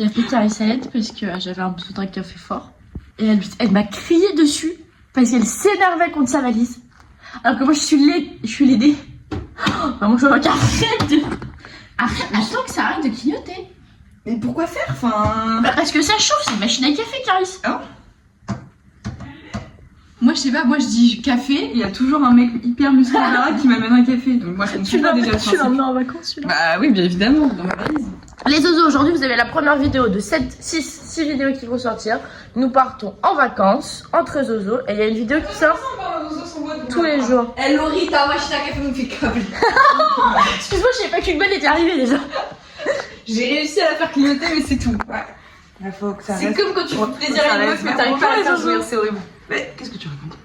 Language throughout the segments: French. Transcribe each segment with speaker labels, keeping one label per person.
Speaker 1: J'ai appelé Clarisse à l'aide parce que j'avais un besoin d'un café fort. Et elle m'a crié dessus parce qu'elle s'énervait contre sa valise. Alors que moi je suis l'aidée. Vraiment je vois qu'arrête. Attends que ça arrête de clignoter.
Speaker 2: Mais pourquoi faire enfin...
Speaker 1: Bah parce que ça chauffe, c'est une machine à café, Clarisse.
Speaker 2: Oh. Moi je sais pas, moi je dis café et il y a toujours un mec hyper musclé là qui m'amène un café. Donc moi je comprends pas déjà le principe.
Speaker 1: Tu l'emmènes en vacances celui-là?
Speaker 2: Bah oui, bien évidemment, dans ma valise.
Speaker 1: Les zozos, aujourd'hui vous avez la première vidéo de 6 vidéos qui vont sortir. Nous partons en vacances entre zozos et il y a une vidéo qui sort tous les jours.
Speaker 3: Eh Laurie, ta machine à café me fait câble.
Speaker 1: Excuse-moi, je savais pas qu'une bonne était arrivée déjà.
Speaker 2: J'ai réussi à la faire clignoter mais c'est tout. Ouais. Il faut que ça
Speaker 3: C'est
Speaker 2: reste.
Speaker 3: comme quand tu fais plaisir à une meuf mais t'arrives pas à la faire jouir, c'est horrible.
Speaker 2: Mais qu'est-ce que tu racontes?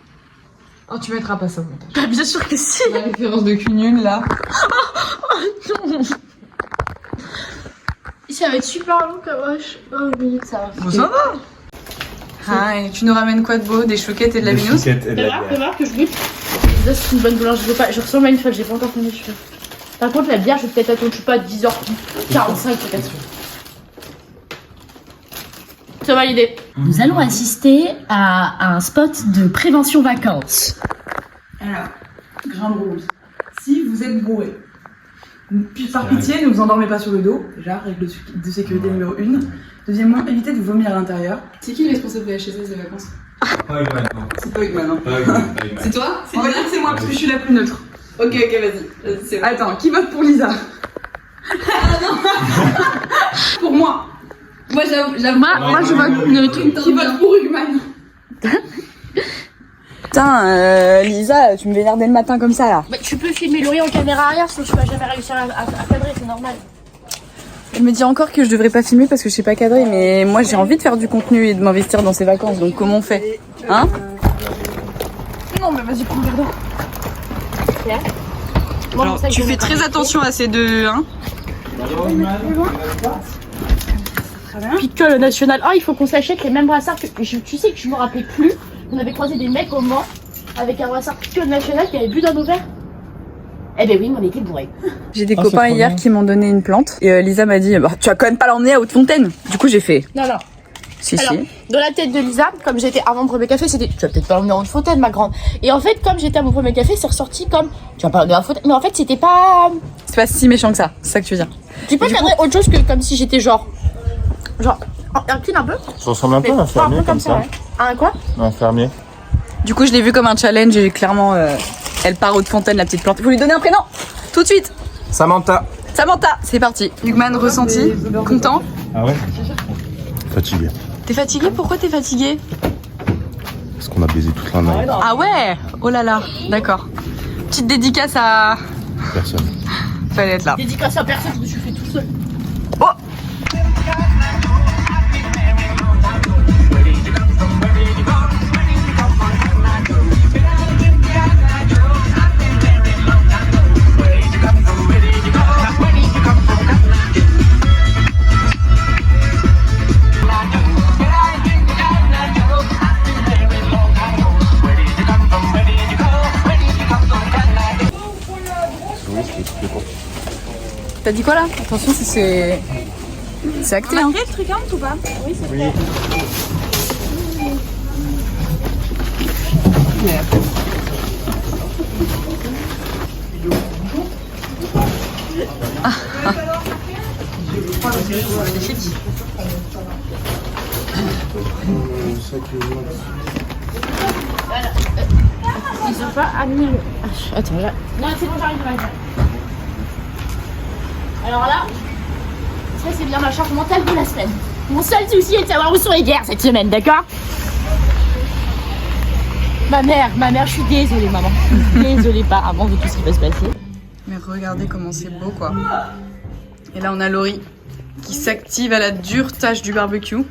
Speaker 3: Oh, tu mettras pas ça au montage.
Speaker 1: Bah bien sûr que si.
Speaker 2: La référence de cul nul là.
Speaker 1: Non. Ça va être super long comme wesh. Oh oui, ça va.
Speaker 2: Bon, ça va. Ah, et tu nous ramènes quoi de beau? Des chouquettes et de la binouse?
Speaker 1: Fais voir que je goûte. Ça c'est une bonne boulange, je ressemble à une folle, j'ai pas encore fini celui-là. Par contre la bière, je vais peut-être attendre, je sais pas, à 10h45 peut-être. C'est validé.
Speaker 4: Nous allons assister à un spot de prévention vacances.
Speaker 2: Alors, grande rose. Si vous êtes bourré, par pitié, ne vous endormez pas sur le dos. Déjà, règle de sécurité numéro 1. Deuxièmement, évitez de vomir à l'intérieur. C'est qui le responsable de la HSS des vacances?
Speaker 5: Pas Eggman, non.
Speaker 2: C'est pas Eggman, hein.
Speaker 5: Pas Eggman, pas Eggman.
Speaker 2: C'est toi? On va dire que c'est moi parce que je suis la plus neutre. Ok, vas-y. C'est bon. Attends, qui vote pour Lisa? Ah non. Pour moi.
Speaker 3: Moi j'avoue.
Speaker 1: Moi je vois neutre.
Speaker 2: Qui vote pour Eggman? Putain, Lisa, tu me vénères dès le matin comme ça là.
Speaker 1: Bah, tu peux filmer Laurie en caméra arrière, sinon tu vas jamais réussir à cadrer, c'est normal.
Speaker 2: Je me dis encore que je devrais pas filmer parce que je sais pas cadrer, mais moi j'ai envie de faire du contenu et de m'investir dans ces vacances, donc comment on fait? Hein? Non mais vas-y, prends le verre d'eau. Alors, tu fais très attention à ces deux, hein?
Speaker 1: Picole national. Oh, il faut qu'on s'achète les mêmes brassards que. Tu sais que je me rappelais plus. On avait croisé des mecs au Mans avec un brassard Picole national qui avait bu dans nos verres. Eh ben oui, mais on était bourrés.
Speaker 2: J'ai des copains hier qui m'ont donné une plante et Lisa m'a dit bah, tu vas quand même pas l'emmener à Haute-Fontaine. Du coup j'ai fait
Speaker 1: Non.
Speaker 2: si.
Speaker 1: Alors, dans la tête de Lisa, comme j'étais avant mon premier café, c'était tu vas peut-être pas l'emmener à Haute-Fontaine, ma grande. Et en fait, comme j'étais à mon premier café, c'est ressorti comme tu vas pas l'emmener à Haute-Fontaine. Mais en fait, c'était pas.
Speaker 2: C'est pas si méchant que ça, c'est ça que tu veux dire.
Speaker 1: Tu peux cadrer autre chose que comme si j'étais genre incline un peu.
Speaker 5: Ça ressemble un peu à un
Speaker 1: Un
Speaker 5: fermier
Speaker 1: peu
Speaker 5: comme ça.
Speaker 1: ouais. Un quoi?
Speaker 5: Un fermier.
Speaker 2: Du coup je l'ai vu comme un challenge et clairement elle part Haute-Fontaine la petite plante. Il faut lui donner un prénom tout de suite.
Speaker 5: Samantha.
Speaker 2: Samantha, c'est parti. Hugman ressenti, content.
Speaker 5: Ah ouais? Fatigué.
Speaker 2: T'es fatigué? Pourquoi t'es fatigué?
Speaker 5: Parce qu'on a baisé toute la nuit.
Speaker 2: Ah ouais. Oh là là, d'accord. Petite dédicace à...
Speaker 5: Personne.
Speaker 2: Fallait être là.
Speaker 1: Dédicace à personne, je me suis fait tout seul.
Speaker 2: Oh. T'as dit quoi là? Attention, c'est acté hein. Le truc ou pas? Oui, c'est fait. Magnifique.
Speaker 1: Ils ont pas amené le. Attends là. Non, c'est bon, j'arrive. Alors là, ça c'est bien ma charge mentale de la semaine. Mon seul souci est de savoir où sont les guerres cette semaine, d'accord? Ma mère, je suis désolée maman. Désolée apparemment de tout ce qui va se passer.
Speaker 2: Mais regardez comment c'est beau quoi. Et là on a Laurie qui s'active à la dure tâche du barbecue.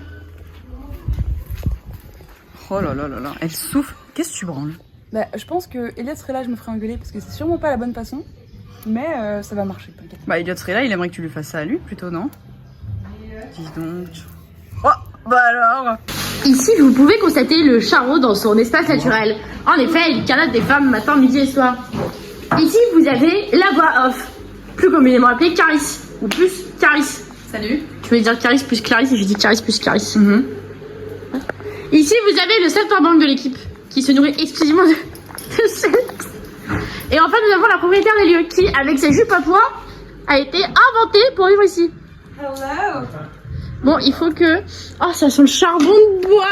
Speaker 2: Oh là là là là, elle souffle. Qu'est-ce que tu branles?
Speaker 6: Bah, je pense que Elliot serait là, je me ferais engueuler parce que c'est sûrement pas la bonne façon, mais ça va marcher, t'inquiète.
Speaker 2: Bah, Elliot serait là, il aimerait que tu lui fasses ça à lui plutôt, non? Dis donc. Oh, bah alors!
Speaker 1: Ici, vous pouvez constater le charreau dans son espace naturel. En effet, il canote des femmes matin, midi et soir. Ici, vous avez la voix off, plus communément appelée Clarisse, ou plus Clarisse.
Speaker 2: Salut.
Speaker 1: Je voulais dire Clarisse plus Clarisse et j'ai dit Clarisse plus Clarisse. Ici, vous avez le saltimbanque de l'équipe qui se nourrit exclusivement de sexe. Et enfin, nous avons la propriétaire des lieux qui, avec ses jupes à pois, a été inventée pour vivre ici.
Speaker 2: Hello.
Speaker 1: Bon, il faut que... Oh, ça sent le charbon de bois.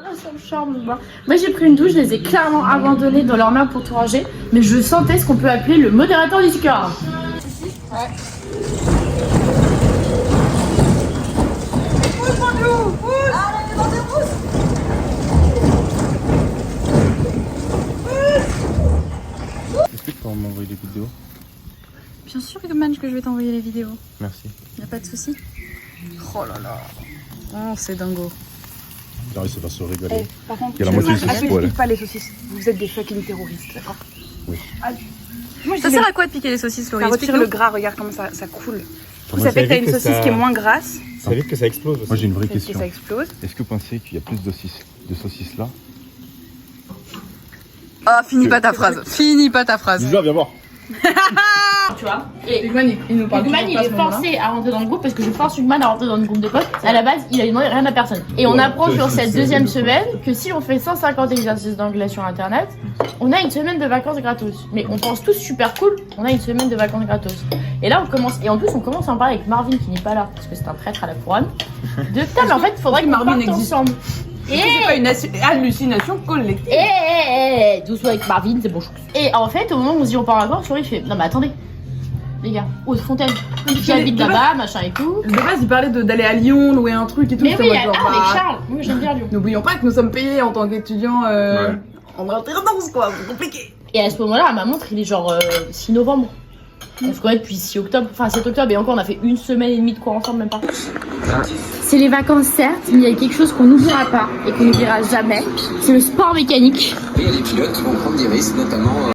Speaker 1: Ça sent le charbon de bois. Moi, j'ai pris une douche, je les ai clairement abandonnés dans leur main pour tout ranger. Mais je sentais ce qu'on peut appeler le modérateur du cœur.
Speaker 2: Ouais.
Speaker 5: Est-ce que tu peux m'envoyer des vidéos?
Speaker 6: Bien sûr, Eggman, que je vais t'envoyer les vidéos.
Speaker 5: Merci.
Speaker 6: Y'a pas de souci. Oh là là. Oh, c'est dingo.
Speaker 5: Clarisse, ça va se rigoler.
Speaker 6: Par contre,
Speaker 5: Il y a la moitié des saucisses
Speaker 6: arrêtez de
Speaker 5: poêlées.
Speaker 6: piquer pas les saucisses. Vous êtes des fucking terroristes, d'accord?
Speaker 5: Oui.
Speaker 6: Moi, je
Speaker 3: Ça
Speaker 6: dis
Speaker 3: sert à quoi de piquer les saucisses, Laurie?
Speaker 6: ça retire le gras, regarde comment ça coule. Du coup, ça fait que t'as une saucisse qui est moins grasse.
Speaker 7: Ça évite que ça explose aussi.
Speaker 5: Moi, j'ai une vraie
Speaker 6: Et que
Speaker 5: question.
Speaker 6: ça explose.
Speaker 5: Est-ce que vous pensez qu'il y a plus de saucisses là?
Speaker 3: Ah, finis pas ta phrase. Finis pas ta phrase.
Speaker 7: Lisa, viens voir.
Speaker 1: Tu vois. Et
Speaker 2: Eggman, il nous parle
Speaker 1: Eggman,
Speaker 2: toujours
Speaker 1: il
Speaker 2: pas à
Speaker 1: est
Speaker 2: ce moment-là.
Speaker 1: forcé à rentrer dans le groupe parce que je force Eggman à rentrer dans le groupe de potes. À la base, il a demandé rien à personne. Et on apprend sur cette deuxième semaine que si on fait 150 exercices d'anglais sur internet, on a une semaine de vacances gratos. Mais on pense tous super cool, on a une semaine de vacances gratos. Et là, on commence, et en plus, on commence à en parler avec Marvin qui n'est pas là parce que c'est un traître à la couronne. De putain, mais en fait, il faudrait que
Speaker 2: Marvin
Speaker 1: Marvin
Speaker 2: existe.
Speaker 1: ensemble.
Speaker 2: C'est pas une hallucination collective.
Speaker 1: Doucement avec Marvin, c'est bon. Et en fait, au moment où on se dit on part en vacances, Laurie fait non, mais attendez, les gars, Haute Fontaine, j'habite
Speaker 2: de
Speaker 1: là-bas, machin et tout.
Speaker 2: De base, il parlait d'aller à Lyon, louer un truc et tout.
Speaker 1: Mais
Speaker 2: J'étais
Speaker 1: oui,
Speaker 2: en mode genre,
Speaker 1: avec
Speaker 2: bah,
Speaker 1: Charles, moi j'aime bien Lyon.
Speaker 2: n'oublions pas que nous sommes payés en tant qu'étudiants en alternance, quoi. C'est compliqué.
Speaker 1: Et à ce moment-là, à ma montre, il est genre 6 novembre. On se connaît depuis 6 octobre, enfin 7 octobre, et encore on a fait une semaine et demie de cours ensemble, même pas. C'est les vacances, certes, mais il y a quelque chose qu'on n'oubliera pas et qu'on n'oubliera jamais, c'est le sport mécanique.
Speaker 8: Et il y a des pilotes qui vont prendre des risques, notamment.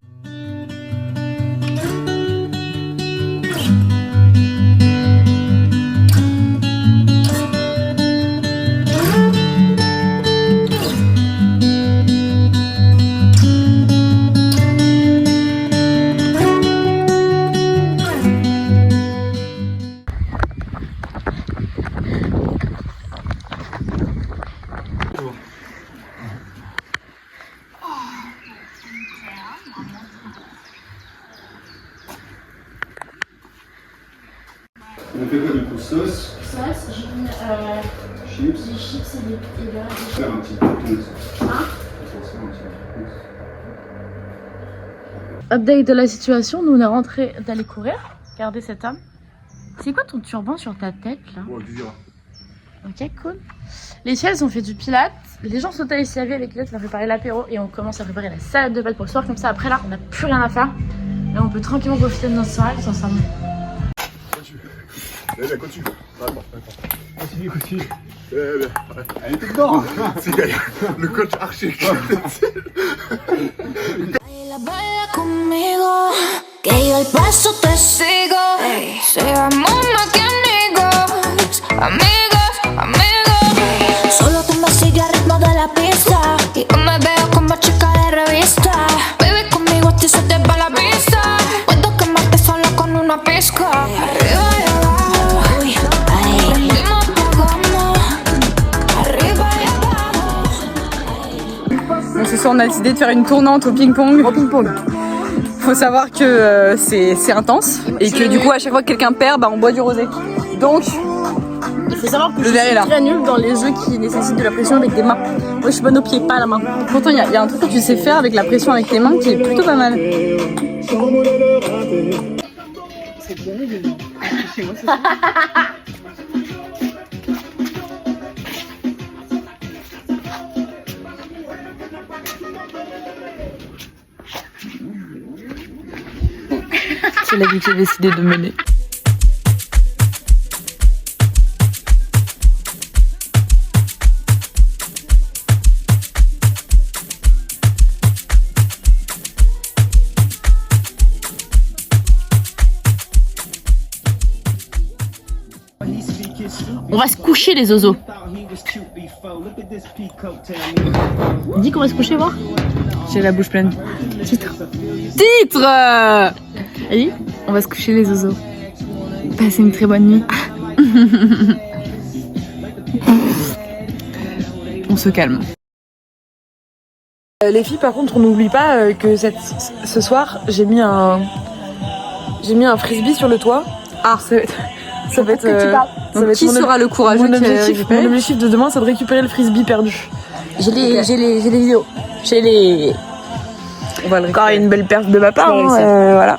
Speaker 7: On fait quoi du coup? Sauce,
Speaker 1: Sauce, j'ai mis
Speaker 7: chips,
Speaker 1: des chips et des
Speaker 7: faire un petit peu de
Speaker 1: Update de la situation, nous on est rentré d'aller courir. Regardez cet homme. C'est quoi ton turban sur ta tête là?
Speaker 7: Oh, du dur.
Speaker 1: Ok, cool. Les filles, elles ont fait du pilates. Les gens sont allés se laver avec les autres, on a préparé l'apéro et on commence à préparer la salade de pâtes pour le soir. Comme ça, après là, on n'a plus rien à faire. Et on peut tranquillement profiter de notre soirée tous ensemble.
Speaker 7: Eh bien, continue. D'accord. Continue. Eh bien, elle était dedans. C'est gars, le coach archi.
Speaker 9: Baila, baila conmigo, que yo el paso te sigo. Seamos más que amigos, amigos, amigos. Solo tú me sigues al ritmo de la pista y yo me veo como chica de revista. Baby, conmigo a ti se te va la vista. Puedo quemarte solo con una pizca. Arriba y abajo, uy, ay. Prendimos, apagamos. Arriba y abajo.
Speaker 6: Donc ce soir, on a décidé de faire une tournante au ping-pong. Au ping-pong. Faut savoir que c'est intense et que du coup, à chaque fois que quelqu'un perd, bah, on boit du rosé. Donc,
Speaker 1: Il faut savoir que
Speaker 6: Le
Speaker 1: je
Speaker 6: verre est
Speaker 1: suis
Speaker 6: là.
Speaker 1: très nulle dans les jeux qui nécessitent de la pression avec des mains. Moi, je suis bonne aux pieds, pas à la main.
Speaker 6: pourtant, il y a un truc que tu sais faire avec la pression avec tes mains qui est plutôt pas mal. C'est la vie qui a décidé de mener.
Speaker 1: On va se coucher, les oiseaux. Dis qu'on va se coucher, voir.
Speaker 6: J'ai la bouche pleine. Titre.
Speaker 1: Allez.
Speaker 6: On va se coucher les oiseaux. Passez une très bonne nuit. On se calme. Les filles, par contre, on n'oublie pas que ce soir, j'ai mis un frisbee sur le toit. Ah, ça va être. Donc, qui sera le courageux qui mon objectif de demain, c'est de récupérer le frisbee perdu. J'ai les vidéos. On va le récupérer. Encore une belle perte de ma part. Voilà.